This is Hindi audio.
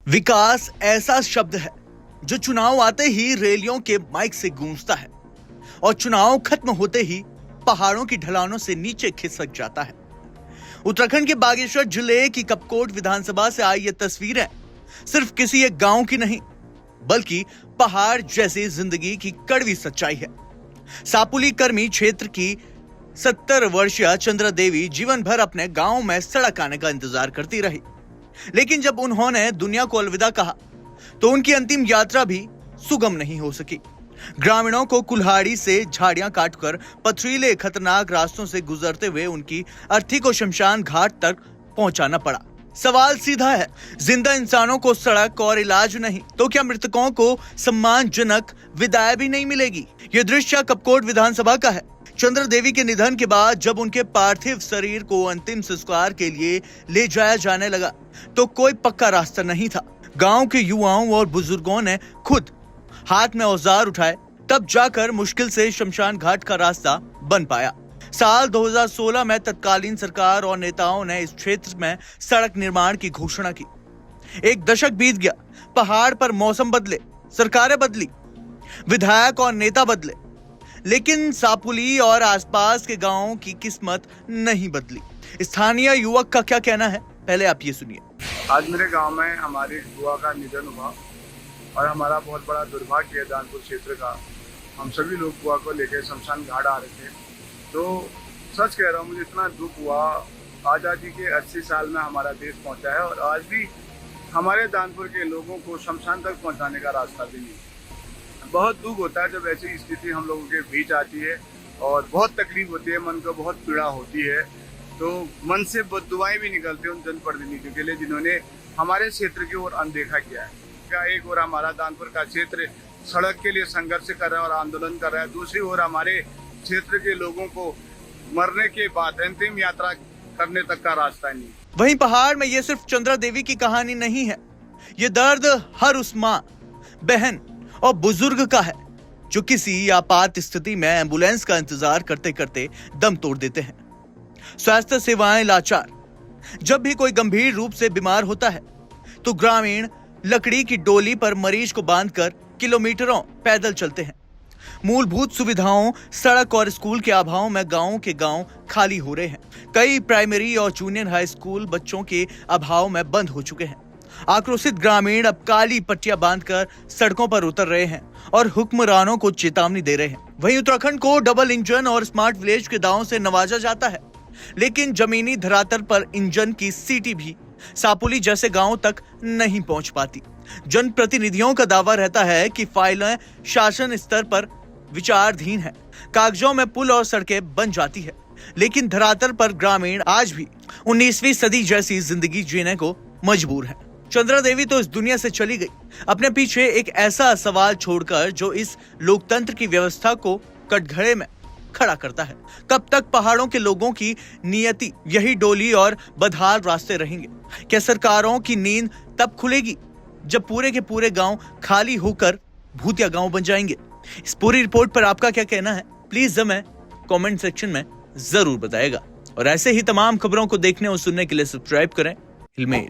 विकास ऐसा शब्द है जो चुनाव आते ही रैलियों के माइक से गूंजता है और चुनाव खत्म होते ही पहाड़ों की ढलानों से नीचे खिसक जाता है। उत्तराखंड के बागेश्वर जिले की कपकोट विधानसभा से आई ये तस्वीरें सिर्फ किसी एक गांव की नहीं बल्कि पहाड़ जैसी जिंदगी की कड़वी सच्चाई है। सापुली कर्मी क्षेत्र की 70 वर्षीय चंद्रा देवी जीवन भर अपने गांव में सड़क आने का इंतजार करती रही, लेकिन जब उन्होंने दुनिया को अलविदा कहा तो उनकी अंतिम यात्रा भी सुगम नहीं हो सकी। ग्रामीणों को कुल्हाड़ी से झाड़ियां काटकर पथरीले खतरनाक रास्तों से गुजरते हुए उनकी अर्थी को शमशान घाट तक पहुंचाना पड़ा। सवाल सीधा है, जिंदा इंसानों को सड़क और इलाज नहीं तो क्या मृतकों को सम्मानजनक विदाई भी नहीं मिलेगी? ये दृश्य कपकोट विधानसभा का है। चंद्रा देवी के निधन के बाद जब उनके पार्थिव शरीर को अंतिम संस्कार के लिए ले जाया जाने लगा तो कोई पक्का रास्ता नहीं था। गांव के युवाओं और बुजुर्गों ने खुद हाथ में औजार उठाए, तब जाकर मुश्किल से शमशान घाट का रास्ता बन पाया। साल 2016 में तत्कालीन सरकार और नेताओं ने इस क्षेत्र में सड़क निर्माण की घोषणा की। एक दशक बीत गया, पहाड़ पर मौसम बदले, सरकारें बदली, विधायक और नेता बदले, लेकिन सापुली और आसपास के गांवों की किस्मत नहीं बदली। स्थानीय युवक का क्या कहना है, पहले आप ये सुनिए। आज मेरे गांव में हमारी बुआ का निधन हुआ और हमारा बहुत बड़ा दुर्भाग्य है दानपुर क्षेत्र का। हम सभी लोग बुआ को लेकर शमशान घाट आ रहे थे, तो सच कह रहा हूँ मुझे इतना दुख हुआ। आज़ादी के 80 साल में हमारा देश पहुंचा है और आज भी हमारे दानपुर के लोगों को शमशान तक पहुंचाने का रास्ता भी नहीं। बहुत दुख होता है जब ऐसी स्थिति हम लोगों के बीच आती है और बहुत तकलीफ होती है, मन को बहुत पीड़ा होती है। तो मन से बददुआएं भी निकलती हैं उन जनप्रतिनिधियों के लिए जिन्होंने हमारे क्षेत्र की ओर अनदेखा किया है। क्या एक ओर हमारा दानपुर का क्षेत्र सड़क के लिए संघर्ष कर रहा है और आंदोलन कर रहा है, दूसरी ओर हमारे क्षेत्र के लोगों को मरने के बाद अंतिम यात्रा करने तक का रास्ता नहीं। वहीं पहाड़ में ये सिर्फ चंद्रा देवी की कहानी नहीं है, ये दर्द हर उस माँ, बहन और बुजुर्ग का है जो किसी आपात स्थिति में एम्बुलेंस का इंतजार करते करते दम तोड़ देते हैं। स्वास्थ्य सेवाएं लाचार, जब भी कोई गंभीर रूप से बीमार होता है तो ग्रामीण लकड़ी की डोली पर मरीज को बांधकर किलोमीटरों पैदल चलते हैं। मूलभूत सुविधाओं, सड़क और स्कूल के अभाव में गांव के गांव खाली हो रहे हैं। कई प्राइमरी और जूनियर हाई स्कूल बच्चों के अभाव में बंद हो चुके हैं। आक्रोशित ग्रामीण अब काली पट्टियां बांधकर सड़कों पर उतर रहे हैं और हुक्मरानों को चेतावनी दे रहे हैं। वहीं उत्तराखंड को डबल इंजन और स्मार्ट विलेज के दावों से नवाजा जाता है, लेकिन जमीनी धरातल पर इंजन की सीटी भी सापुली जैसे गांव तक नहीं पहुंच पाती। जनप्रतिनिधियों का दावा रहता है कि फाइलें शासन स्तर पर विचाराधीन है, कागजों में पुल और सड़कें बन जाती है, लेकिन धरातल पर ग्रामीण आज भी 19वीं सदी जैसी जिंदगी जीने को मजबूर है। चंद्रा देवी तो इस दुनिया से चली गई, अपने पीछे एक ऐसा सवाल छोड़कर जो इस लोकतंत्र की व्यवस्था को कटघरे में खड़ा करता है। कब तक पहाड़ों के लोगों की नियति यही डोली और बदहाल रास्ते रहेंगे? क्या सरकारों की नींद तब खुलेगी जब पूरे के पूरे गांव खाली होकर भूतिया गांव बन जाएंगे? इस पूरी रिपोर्ट पर आपका क्या कहना है, प्लीज हमें कमेंट सेक्शन में जरूर बताएगा। और ऐसे ही तमाम खबरों को देखने और सुनने के लिए सब्सक्राइब करें हिलमेल।